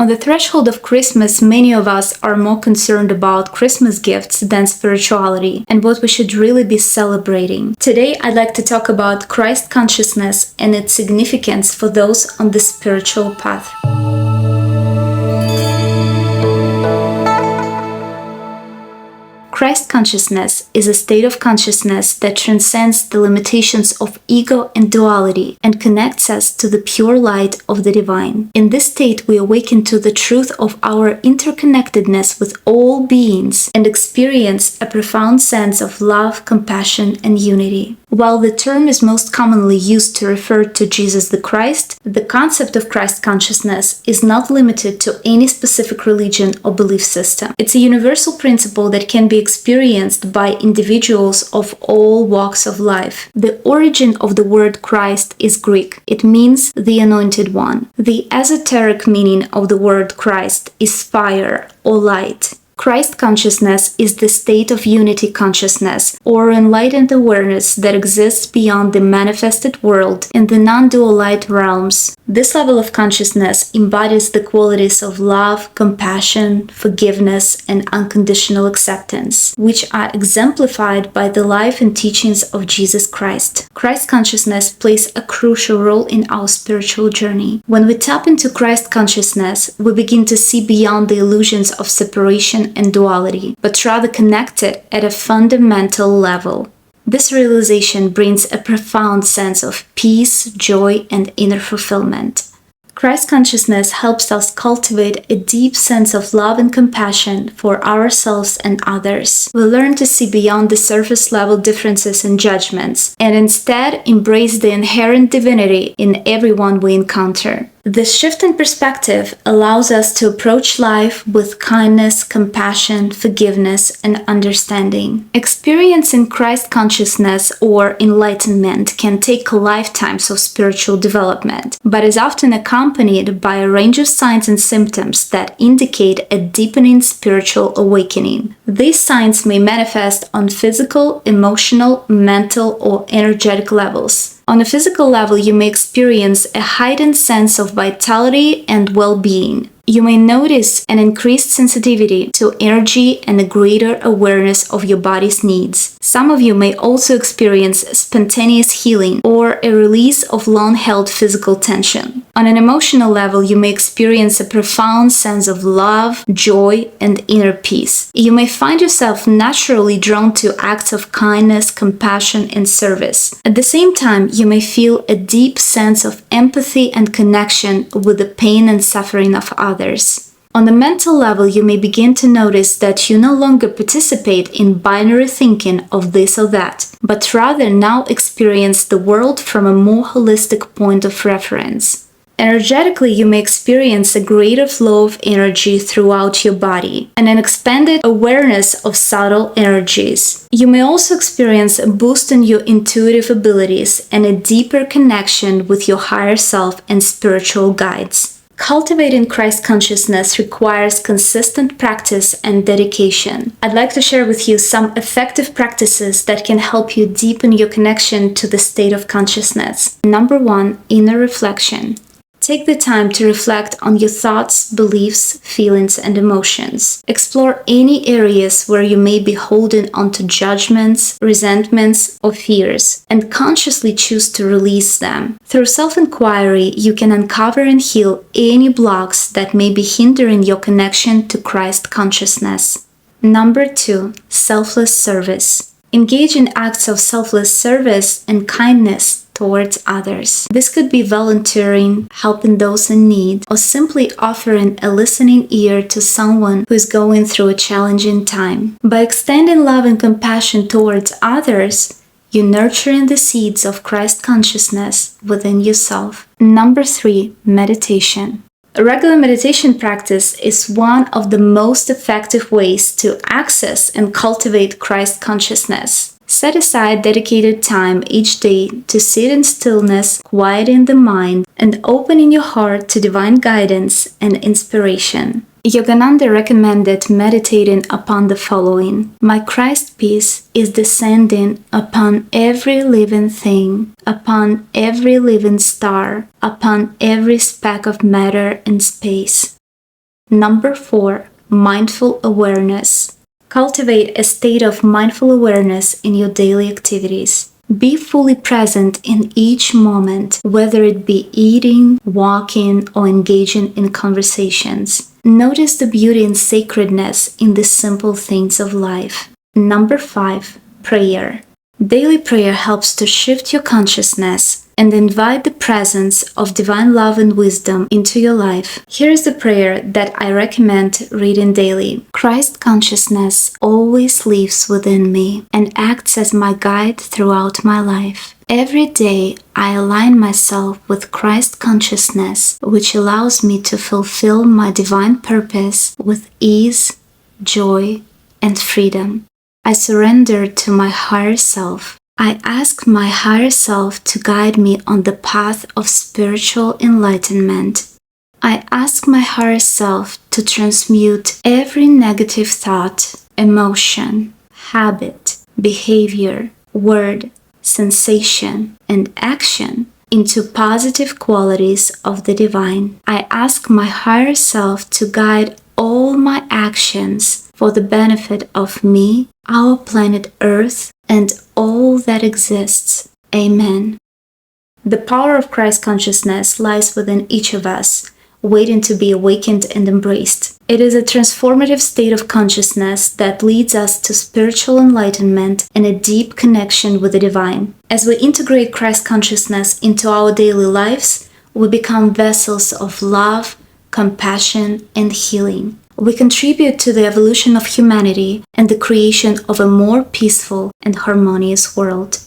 On the threshold of Christmas, many of us are more concerned about Christmas gifts than spirituality and what we should really be celebrating. Today, I'd like to talk about Christ consciousness and its significance for those on the spiritual path. Christ consciousness is a state of consciousness that transcends the limitations of ego and duality and connects us to the pure light of the divine. In this state, we awaken to the truth of our interconnectedness with all beings and experience a profound sense of love, compassion, and unity. While the term is most commonly used to refer to Jesus the Christ, the concept of Christ consciousness is not limited to any specific religion or belief system. It's a universal principle that can be experienced by individuals of all walks of life. The origin of the word Christ is Greek. It means the Anointed One. The esoteric meaning of the word Christ is fire or light. Christ consciousness is the state of unity consciousness, or enlightened awareness that exists beyond the manifested world in the non-dual light realms. This level of consciousness embodies the qualities of love, compassion, forgiveness, and unconditional acceptance, which are exemplified by the life and teachings of Jesus Christ. Christ consciousness plays a crucial role in our spiritual journey. When we tap into Christ consciousness, we begin to see beyond the illusions of separation and duality, but rather connected at a fundamental level. This realization brings a profound sense of peace, joy, and inner fulfillment. Christ consciousness helps us cultivate a deep sense of love and compassion for ourselves and others. We learn to see beyond the surface level differences and judgments, and instead embrace the inherent divinity in everyone we encounter. This shift in perspective allows us to approach life with kindness, compassion, forgiveness, and understanding. Experiencing Christ consciousness or enlightenment can take lifetimes of spiritual development, but is often accompanied by a range of signs and symptoms that indicate a deepening spiritual awakening. These signs may manifest on physical, emotional, mental, or energetic levels. On a physical level, you may experience a heightened sense of vitality and well-being. You may notice an increased sensitivity to energy and a greater awareness of your body's needs. Some of you may also experience spontaneous healing or a release of long-held physical tension. On an emotional level, you may experience a profound sense of love, joy, and inner peace. You may find yourself naturally drawn to acts of kindness, compassion, and service. At the same time, you may feel a deep sense of empathy and connection with the pain and suffering of others. On the mental level, you may begin to notice that you no longer participate in binary thinking of this or that, but rather now experience the world from a more holistic point of reference. Energetically, you may experience a greater flow of energy throughout your body and an expanded awareness of subtle energies. You may also experience a boost in your intuitive abilities and a deeper connection with your higher self and spiritual guides. Cultivating Christ consciousness requires consistent practice and dedication. I'd like to share with you some effective practices that can help you deepen your connection to the state of consciousness. Number 1, inner reflection. Take the time to reflect on your thoughts, beliefs, feelings, and emotions. Explore any areas where you may be holding onto judgments, resentments, or fears, and consciously choose to release them. Through self-inquiry, you can uncover and heal any blocks that may be hindering your connection to Christ consciousness. Number 2, selfless service. Engage in acts of selfless service and kindness towards others. This could be volunteering, helping those in need, or simply offering a listening ear to someone who is going through a challenging time. By extending love and compassion towards others, you're nurturing the seeds of Christ consciousness within yourself. Number 3, meditation. A regular meditation practice is one of the most effective ways to access and cultivate Christ consciousness. Set aside dedicated time each day to sit in stillness, quieting the mind, and opening your heart to divine guidance and inspiration. Yogananda recommended meditating upon the following: My Christ peace is descending upon every living thing, upon every living star, upon every speck of matter and space. Number 4. Mindful awareness. Cultivate a state of mindful awareness in your daily activities. Be fully present in each moment, whether it be eating, walking, or engaging in conversations. Notice the beauty and sacredness in the simple things of life. Number 5. Prayer. Daily prayer helps to shift your consciousness and invite the presence of divine love and wisdom into your life. Here is the prayer that I recommend reading daily. Christ consciousness always lives within me and acts as my guide throughout my life. Every day, I align myself with Christ consciousness, which allows me to fulfill my divine purpose with ease, joy, and freedom. I surrender to my higher self. I ask my higher self to guide me on the path of spiritual enlightenment. I ask my higher self to transmute every negative thought, emotion, habit, behavior, word, sensation, and action into positive qualities of the divine. I ask my higher self to guide all my actions for the benefit of me, our planet Earth, and all that exists. Amen. The power of Christ consciousness lies within each of us, waiting to be awakened and embraced. It is a transformative state of consciousness that leads us to spiritual enlightenment and a deep connection with the divine. As we integrate Christ consciousness into our daily lives, we become vessels of love, compassion, and healing. We contribute to the evolution of humanity and the creation of a more peaceful and harmonious world.